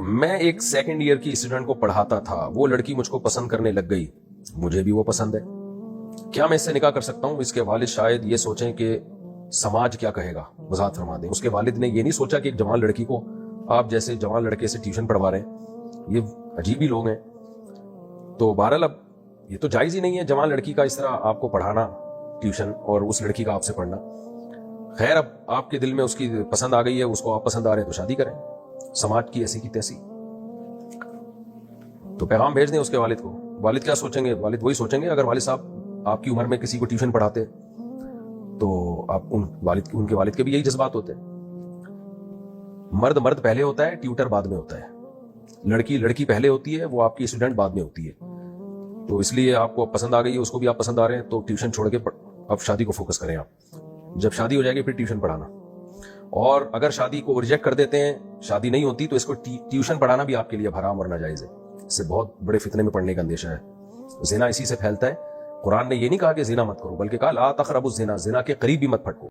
میں ایک second year کی اسٹوڈنٹ کو پڑھاتا تھا, وہ لڑکی مجھ کو پسند کرنے لگ گئی, مجھے بھی وہ پسند ہے, کیا میں اس سے نکاح کر سکتا ہوں؟ اس کے والد شاید یہ سوچیں کہ سماج کیا کہے گا, وضاحت فرما دیں. اس کے والد نے یہ نہیں سوچا کہ ایک جوان لڑکی کو آپ جیسے جوان لڑکے سے ٹیوشن پڑھوا رہے ہیں, یہ عجیب ہی لوگ ہیں. تو بہرحال اب یہ تو جائز ہی نہیں ہے جوان لڑکی کا اس طرح آپ کو پڑھانا ٹیوشن, اور اس لڑکی کا آپ سے پڑھنا. خیر, اب آپ کے دل میں اس کی پسند آ گئی ہے, اس کو آپ پسند آ رہے ہیں تو شادی کریں, سماج کی ایسی کی تیسی. تو پیغام بھیج دیں اس کے والد کو. والد کیا سوچیں گے؟ والد وہی سوچیں گے, اگر والد صاحب آپ کی عمر میں کسی کو ٹیوشن پڑھاتے تو آپ ان کے والد کے بھی یہی جذبات ہوتے. مرد پہلے ہوتا ہے, ٹیوٹر بعد میں ہوتا ہے. لڑکی پہلے ہوتی ہے, وہ آپ کی اسٹوڈنٹ بعد میں ہوتی ہے. تو اس لیے آپ کو پسند آ گئی ہے, اس کو بھی آپ پسند آ رہے ہیں, تو ٹیوشن چھوڑ کے اب شادی کو فوکس کریں. آپ جب شادی ہو جائے گی پھر ٹیوشن پڑھانا. اور اگر شادی کو ریجیکٹ کر دیتے ہیں, شادی نہیں ہوتی, تو اس کو ٹیوشن پڑھانا بھی آپ کے لیے حرام اور ناجائز ہے. اس سے بہت بڑے فتنے میں پڑنے کا اندیشہ ہے. زنا اسی سے پھیلتا ہے. قرآن نے یہ نہیں کہا کہ زنا مت کرو, بلکہ کہا لا تقربوا الزنا, زنا کے قریب بھی مت پھٹکو.